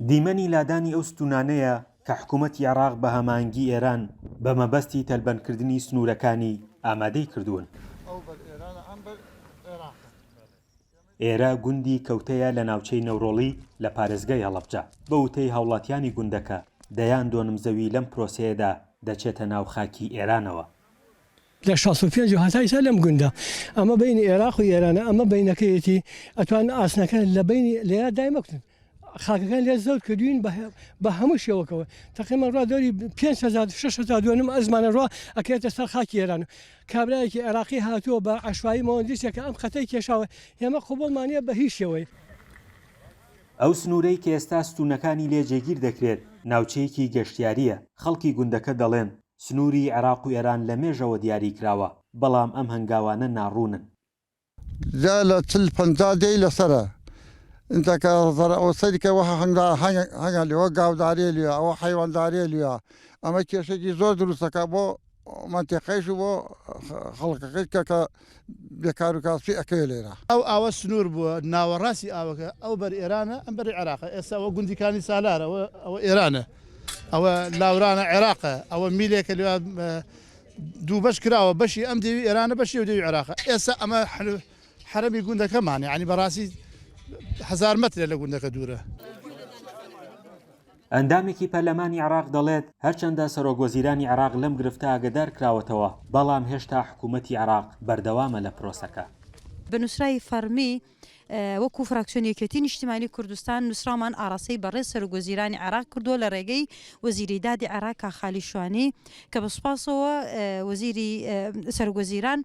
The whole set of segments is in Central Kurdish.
دیمەنی لادانی ئەو ستونانەیە کە حکوومەتی عێراق بە هەماهەنگی ئێران بە مەبەستی تەلبەندکردنی سنوورەکانی ئامادەی کردوون. ئێرە گوندی کەوتەیە لە ناوچەی نەورۆڵی لە پارێزگای هەڵەبجە. بە وتەی هاوڵاتیانی گوندەکە دەیان دۆنمزەوی لەم پرۆسەیەدا دەچێتە ناو خاکی ئێرانەوە. لە 65 هەتایسا لەم گوندە ئەمە بینی عێراق و ئێرانە ئەمە بینەکەیەتی ئەتوان ئاسنەکە لە بینی لێرا دایمەکتن خاکەکان لێ زەوت کردوین بە هەموو شێوەکەوە تقریبا ڕوا دەوری 5,000-6,000 دوێنم ئەزمانە ڕوا ئەکرێتە سەر خاکی ئێران. کابرایەکی عێراقی هاتووە بە عەشوایی مەوەندیسێکە ئەم خەتەی کێشاوە ئێمە قوبوڵمانیە بە هیچ شێوەیە. ئەو سنوورەی کە ئێستا ستوونەکانی لێ جێگیر دەکرێت ناوچەیەکی گەشتیاریە. خەڵکی گوندەکە دەڵێن سنووری عێراق و ئێران لە مێژەوە دیاری کراوە بەڵام ئەم هەنگاوانە ناڕوونن. جا لە 40-50 دەی لەسەرە ئینتەکە ئەو سەریکە وە هەنگا لێوە گاوداریە لێە ئەوە حەیوانداریە لێە ئەمە کێشێکی زۆر دروستەکە بۆ منتیقەیش و بۆ خەڵکەکەی کە بێکار و کاسبی ئەەکەوێ لێرە. ئەو ئاوە سنوور بووە ناوەڕاستی ئاوەکە ئەو بەر ئێرانە ئەم بەری عێراقە ئێستا ئەوە گوندیکانی سالارە ئەوە ئێرانە ئەوە لاورانە عێراقە ئەوە میلێکە لێ دوو بەش کراوە بەشی ئەم دەوی ئێرانە بەشی و دەوی عێراقە ئێستا ئەمە حرەمی گوندەکەمانە ینی بەڕاستی 1000 مترە لە گوندەکە دوورە. ئەندامێکی پەرلەمانی عێراق دەڵێت هەرچەندە سەرۆکوەزیرانی عێراق لەم گرفتە ئاگادار کراوەتەوە بەڵام هێشتا حکوومەتی عێراق بەردەوامە لە پرۆسەکە. بە نووسرای فەرمی وەکو فراکسیۆنی یەکێتی نیشتیمانی کوردستان نووسرامان ئاڕاستەی بەڕێز سەرۆکوەزیرانی عێراق کردووە لە ڕێگەی وەزیری دادی عێراق کاخالی شوانی کە بە سوپاسەوە وەزیری سەرۆکوەزیران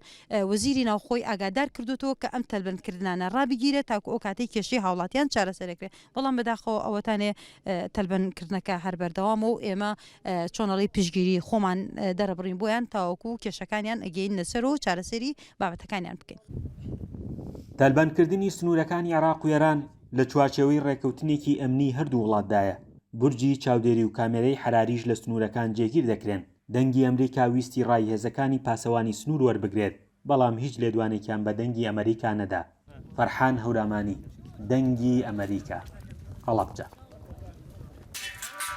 وەزیری ناوخۆی ئاگادار کردوتەوە کە ئەم تەلبەندکردنانە ڕابگیرێت تاکو ئەو کاتەی کێشەی هاوڵاتیان چارەسەرەکرێت بەڵام بەداخەوە ئەوەتانێ تەلبەندکردنەکە هەر بەردەوامە و ئێمە چۆنەڵی پشگیری خۆمان دەرەبڕین بۆیان تاوەکو کێشەکانیان ئەگەین لەسەر و چارەسەری بابەتەکانیان بکەین. تەلبەندکردنی سنوورەکانی عێراق و ئێران لە چوارچێوەی ڕێکەوتنێکی ئەمنی هەردوو وڵاتدایە. بورجی چاودێری و کامێرەی حراریش لە سنوورەکان جێگیر دەکرێن. دەنگی ئەمریکا ویستی ڕای هێزەکانی پاسەوانی سنوور وەربگرێت بەڵام هیچ لێدوانێکیان بە دەنگی ئەمریکا نەدا. فەرحان هەورامانی، دەنگی ئەمریکا، هەڵەبجە.